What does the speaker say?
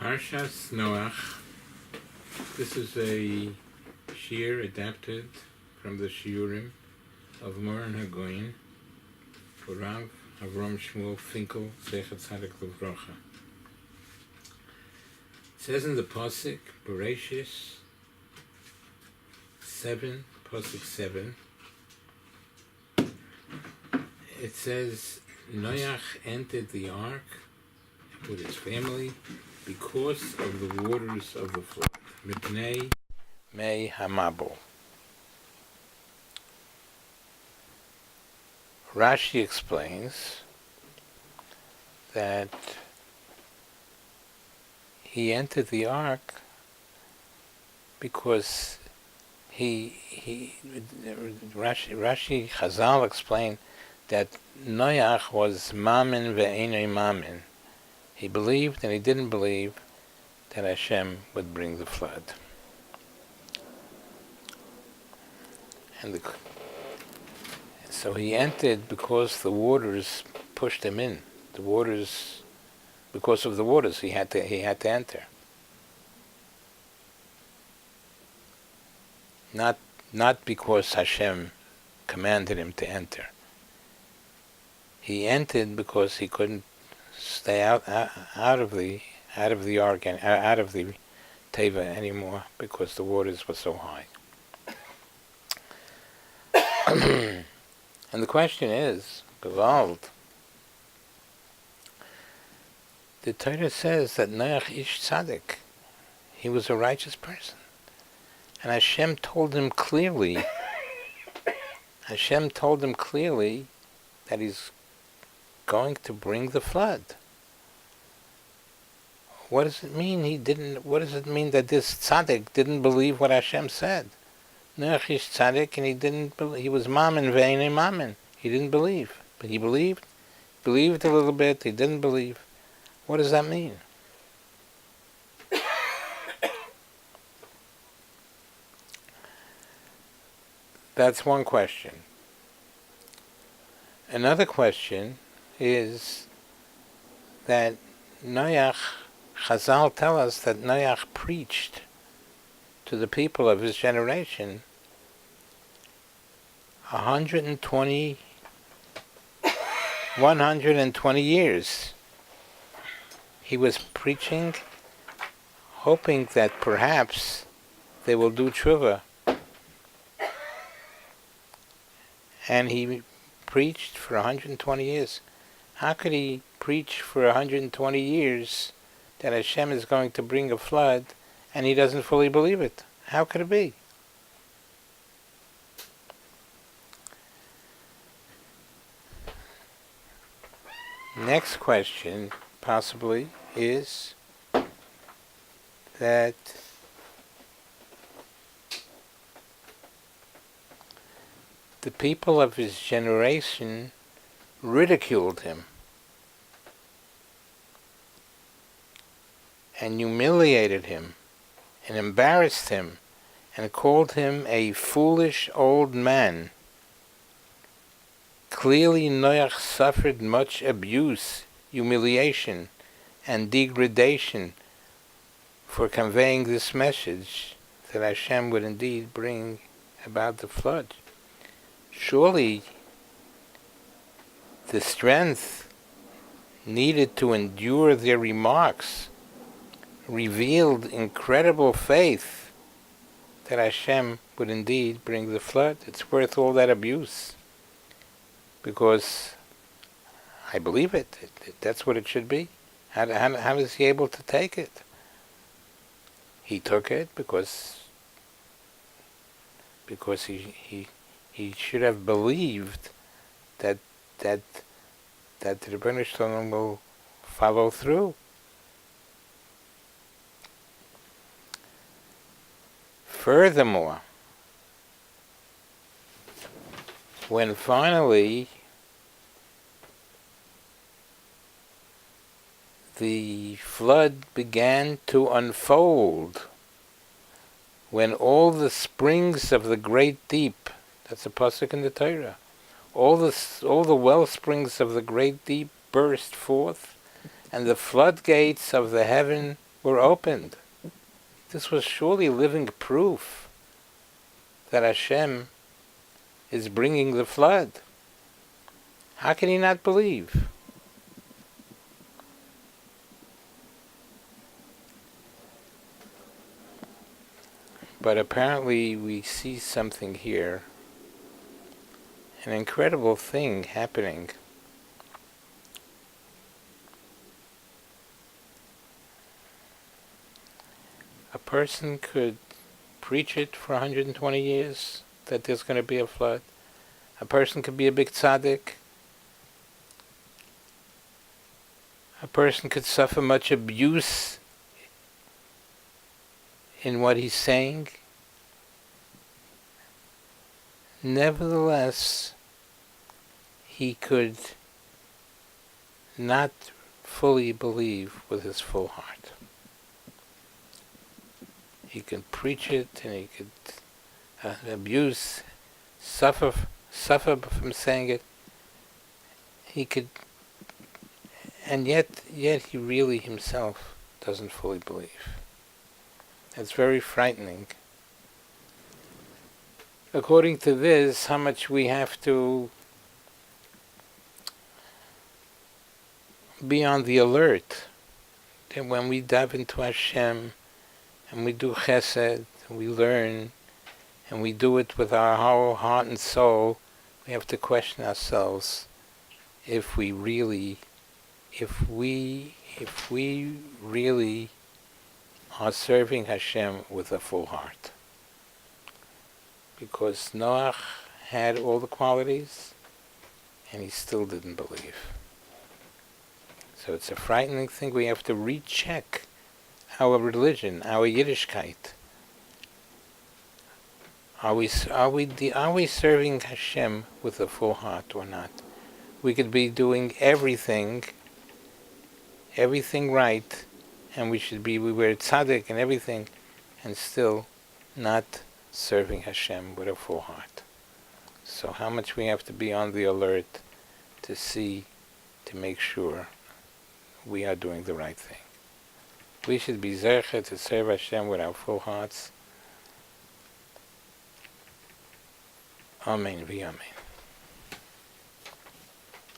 Parshas Noach. This is a shiur adapted from the shiurim of Moran Hagoyin for Rav Avram Shmuel Finkel Zecher Tzadik Livrocha. It says in the Pasuk, Bereshis 7, Pasuk 7, it says, Noach entered the ark with his family because of the waters of the flood. Mipnei mei hamabel. Rashi explains that he entered the ark because Rashi Chazal explained that Noach was mamin ve'enei mamin. He believed and he didn't believe that Hashem would bring the flood. So he entered because the waters pushed him in. Because of the waters, he had to enter. Not because Hashem commanded him to enter. He entered because he couldn't stay out of the ark and out of the teva anymore because the waters were so high. And the question is, Gewalt, the Torah says that Noach ish tzaddik, he was a righteous person, and Hashem told him clearly that he's going to bring the flood. What does it mean what does it mean that this tzaddik didn't believe what Hashem said? Noach is tzaddik and he didn't believe. He was mamin ve'enei mamin. He didn't believe. But he believed a little bit, he didn't believe. What does that mean? That's one question. Another question is that Noach, Chazal tell us that Noach preached to the people of his generation 120 years. He was preaching, hoping that perhaps they will do tshuva. And he preached for 120 years. How could he preach for 120 years that Hashem is going to bring a flood and he doesn't fully believe it? How could it be? Next question, possibly, is that the people of his generation ridiculed him and humiliated him and embarrassed him and called him a foolish old man. Clearly Noach suffered much abuse, humiliation, and degradation for conveying this message that Hashem would indeed bring about the flood. Surely the strength needed to endure their remarks revealed incredible faith that Hashem would indeed bring the flood. It's worth all that abuse, because I believe it. That's what it should be. How is he able to take it? He took it because he should have believed that the Rebbeinu Shalom will follow through. Furthermore, when finally the flood began to unfold, when all the springs of the great deep, that's a pasuk in the Torah, all the well springs of the great deep burst forth, and the floodgates of the heaven were opened. This was surely living proof that Hashem is bringing the flood. How can he not believe? But apparently we see something here, an incredible thing happening. A person could preach it for 120 years that there's going to be a flood. A person could be a big tzaddik. A person could suffer much abuse in what he's saying. Nevertheless, he could not fully believe with his full heart. He could preach it and he could abuse, suffer from saying it. He could, and yet he really himself doesn't fully believe. It's very frightening. According to this, how much we have to be on the alert that when we dive into Hashem and we do chesed, and we learn, and we do it with our whole heart and soul, we have to question ourselves if we really are serving Hashem with a full heart. Because Noach had all the qualities, and he still didn't believe. So it's a frightening thing. We have to recheck our religion, our Yiddishkeit. Are we serving Hashem with a full heart or not? We could be doing everything right, and we were tzaddik and everything, and still not serving Hashem with a full heart. So how much we have to be on the alert to make sure we are doing the right thing. We should be zecher to serve Hashem with our full hearts. Amen v'amen.